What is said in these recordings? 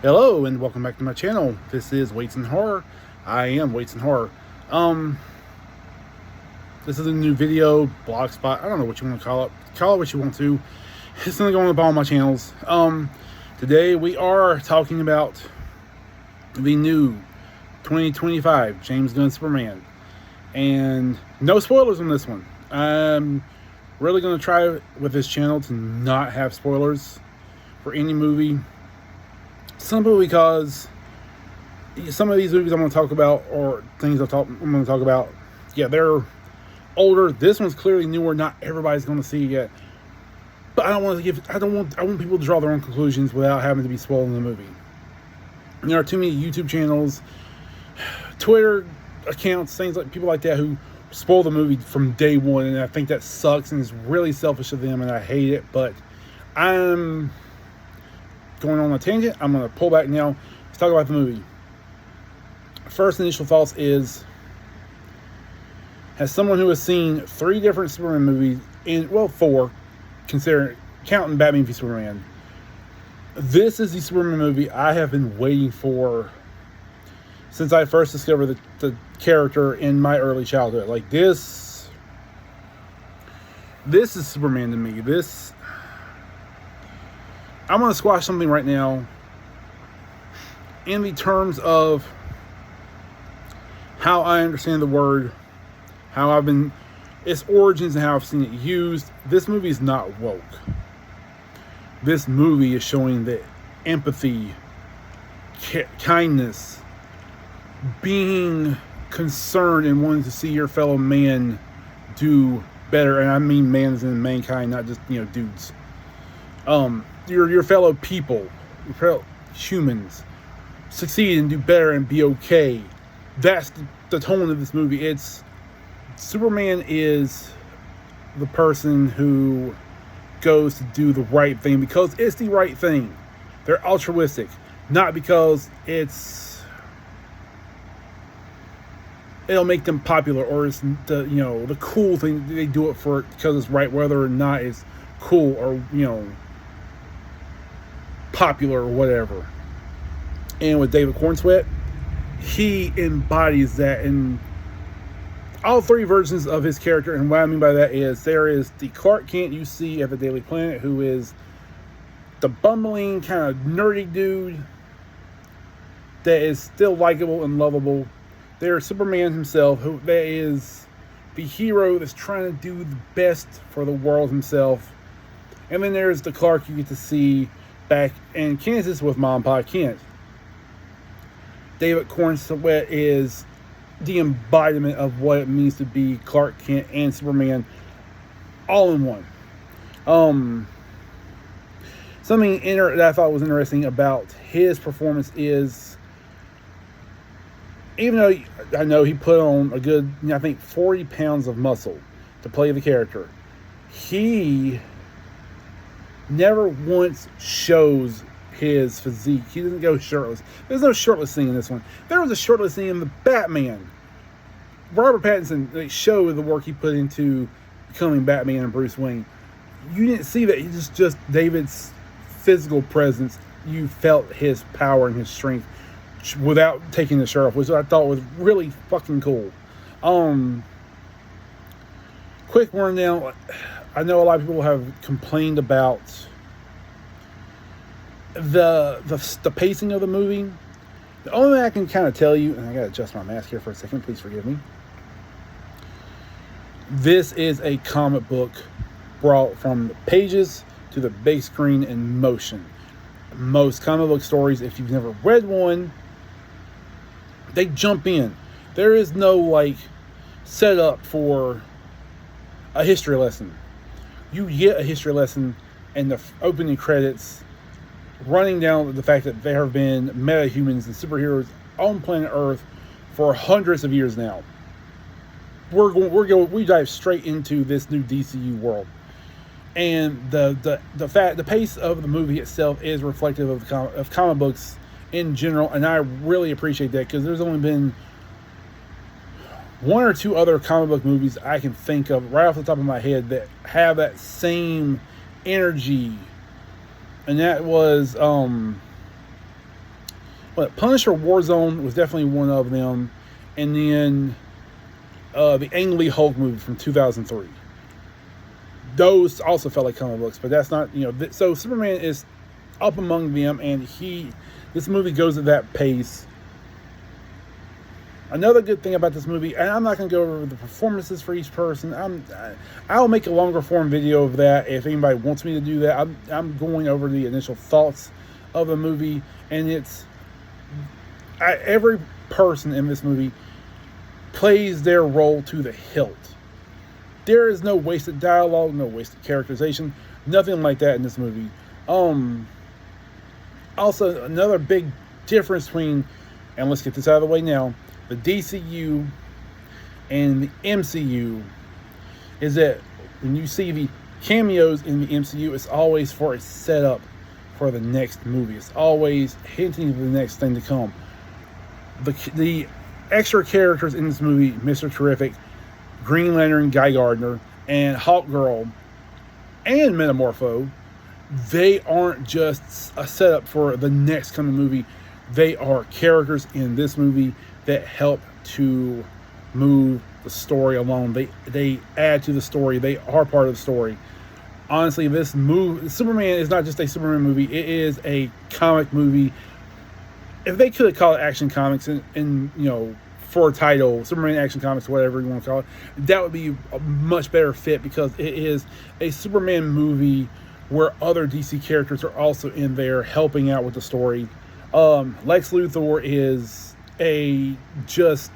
Hello and welcome back to my channel. This is Weights and Horror. I am Weights and Horror. This is a new video, blog spot. I don't know what you want to call it. Call it what you want to. It's gonna go on all my channels. Today we are talking about the new 2025 James Gunn Superman. And no spoilers on this one. I'm really gonna try with this channel to not have spoilers for any movie. Simply because some of these movies I'm going to talk about, or things I'm going to talk about, yeah, they're older. This one's clearly newer. Not everybody's going to see it yet. But I want people to draw their own conclusions without having to be spoiled in the movie. There are too many YouTube channels, Twitter accounts, things like people like that who spoil the movie from day one, and I think that sucks and is really selfish of them, and I hate it. But I'm going on a tangent. I'm going to pull back now. Let's talk about the movie. First initial thoughts is, as someone who has seen 3 different Superman movies, well, 4, counting Batman v Superman, this is the Superman movie I have been waiting for since I first discovered the character in my early childhood. Like, this is Superman to me. I'm going to squash something right now in the terms of how I understand the word, its origins and how I've seen it used. This movie is not woke. This movie is showing that empathy, kindness, being concerned and wanting to see your fellow man do better. And I mean man as in mankind, not just, dudes. Your fellow people, your fellow humans, succeed and do better and be okay. That's the tone of this movie. Superman is the person who goes to do the right thing because it's the right thing. They're altruistic, not because it'll make them popular or it's the cool thing. They do it for because it's right, whether or not it's cool or popular or whatever. And with David Cornsweet, he embodies that in all 3 versions of his character. And what I mean by that is, there is the Clark Kent you see at the Daily Planet, who is the bumbling kind of nerdy dude that is still likable and lovable. There's Superman himself, that is the hero that's trying to do the best for the world himself. And then there's the Clark you get to see back in Kansas with Mom and Pa Kent. David Cornsweet is the embodiment of what it means to be Clark Kent and Superman all in one. Something that I thought was interesting about his performance is, even though I know he put on a good, 40 pounds of muscle to play the character, he never once shows his physique. He doesn't go shirtless. There's no shirtless scene in this one. There was a shirtless scene in the Batman. Robert Pattinson, they show the work he put into becoming Batman and Bruce Wayne. You didn't see that. It's just David's physical presence. You felt his power and his strength without taking the shirt off, which I thought was really fucking cool. Quick rundown. I know a lot of people have complained about the pacing of the movie. The only thing I can kind of tell you, and I gotta adjust my mask here for a second, please forgive me. This is a comic book brought from the pages to the big screen in motion. Most comic book stories, if you've never read one, they jump in. There is no setup for a history lesson. You get a history lesson in the opening credits, running down the fact that there have been metahumans and superheroes on planet Earth for hundreds of years now. We dive straight into this new DCU world, and the pace of the movie itself is reflective of comic books in general, and I really appreciate that, because there's only been 1 or 2 other comic book movies I can think of right off the top of my head that have that same energy, and that was But Punisher Warzone was definitely one of them. And then the Ang Lee Hulk movie from 2003. Those also felt like comic books, but that's not, so Superman is up among them, and this movie goes at that pace. Another good thing about this movie, and I'm not going to go over the performances for each person. I'll make a longer form video of that if anybody wants me to do that. I'm going over the initial thoughts of the movie, and every person in this movie plays their role to the hilt. There is no wasted dialogue, no wasted characterization, nothing like that in this movie. Also, another big difference between, and let's get this out of the way now, the DCU and the MCU is that when you see the cameos in the MCU, it's always for a setup for the next movie. It's always hinting at the next thing to come. The extra characters in this movie, Mr. Terrific, Green Lantern, Guy Gardner, and Hawkgirl, and Metamorpho, they aren't just a setup for the next coming movie. They are characters in this movie that help to move the story along. They add to the story. They are part of the story. Honestly, this movie, Superman, is not just a Superman movie. It is a comic movie. If they could call it Action Comics and for a title, Superman Action Comics, whatever you want to call it, that would be a much better fit, because it is a Superman movie where other DC characters are also in there helping out with the story. Lex Luthor is a just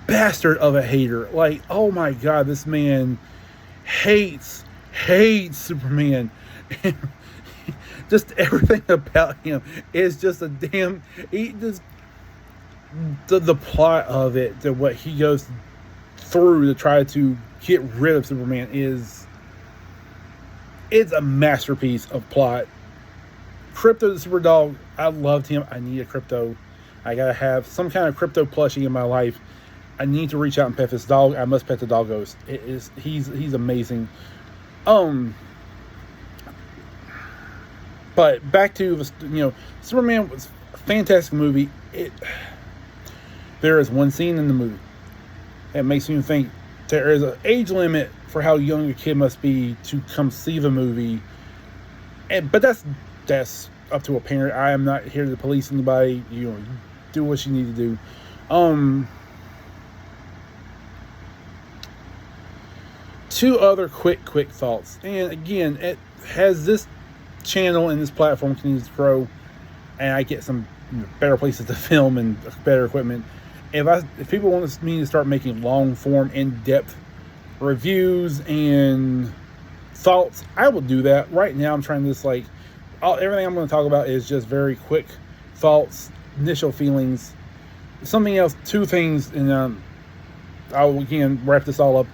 bastard of a hater. Like, oh my God, this man hates Superman. Just everything about him is just a damn. The plot of it, to what he goes through to try to get rid of Superman, it's a masterpiece of plot. Crypto the Super Dog, I loved him. I need a Crypto. I gotta have some kind of Crypto plushie in my life. I need to reach out and pet this dog. I must pet the doggos. He's amazing. But back to Superman was a fantastic movie. There is one scene in the movie that makes me think there is an age limit for how young a kid must be to come see the movie. But that's up to a parent. I am not here to police anybody. Do what you need to do. Two other quick thoughts. And again, it has this channel and this platform continues to grow, and I get some better places to film and better equipment. If people want me to start making long form, in-depth reviews and thoughts, I will do that. Right now I'm trying this, everything I'm going to talk about is just very quick thoughts, initial feelings. Something else, two things, and I'll again wrap this all up.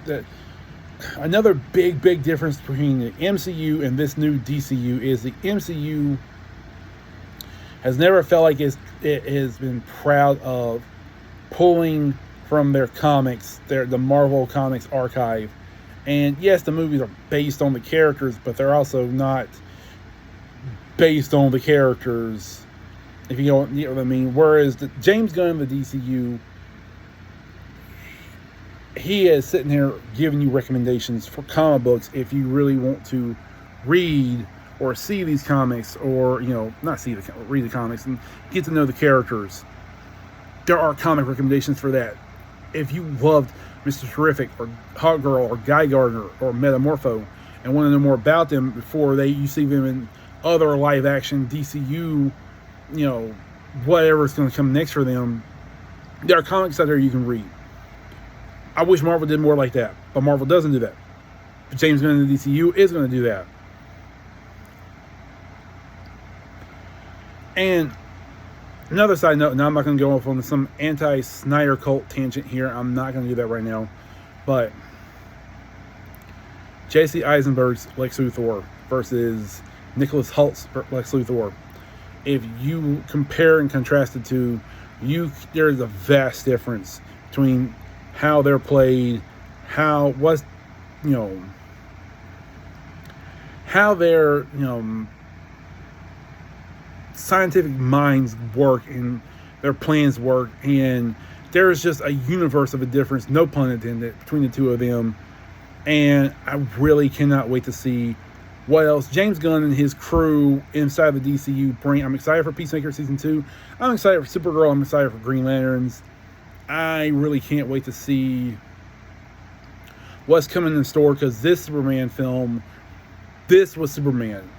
Another big difference between the MCU and this new DCU is the MCU has never felt like it has been proud of pulling from their comics, the Marvel Comics archive. And yes, the movies are based on the characters, but they're also not based on the characters, if you know what I mean. Whereas James Gunn of the DCU, he is sitting here giving you recommendations for comic books if you really want to read or see these comics, or read the comics and get to know the characters. There are comic recommendations for that. If you loved Mr. Terrific or Hawkgirl or Guy Gardner or Metamorpho and want to know more about them before you see them in other live action DCU, whatever's going to come next for them, there are comics out there you can read. I wish Marvel did more like that, but Marvel doesn't do that. But James Gunn in the DCU is going to do that. And another side note, now I'm not going to go off on some anti-Snyder cult tangent here. I'm not going to do that right now. But Jesse Eisenberg's Lex Luthor versus Nicholas Holt's Lex Luthor. If you compare and contrast the two, there's a vast difference between how they're played, how they're scientific minds work and their plans work, and there is just a universe of a difference, no pun intended, between the two of them. And I really cannot wait to see what else James Gunn and his crew inside the DCU bring. I'm excited for Peacemaker Season 2. I'm excited for Supergirl. I'm excited for Green Lanterns. I really can't wait to see what's coming in store, because this Superman film, this was Superman.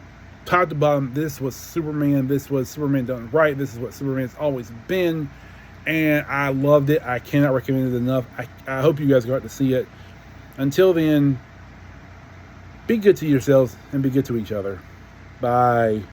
Top to bottom, this was Superman. This was Superman done right. This is what Superman's always been. And I loved it. I cannot recommend it enough. I hope you guys go out to see it. Until then, be good to yourselves and be good to each other. Bye.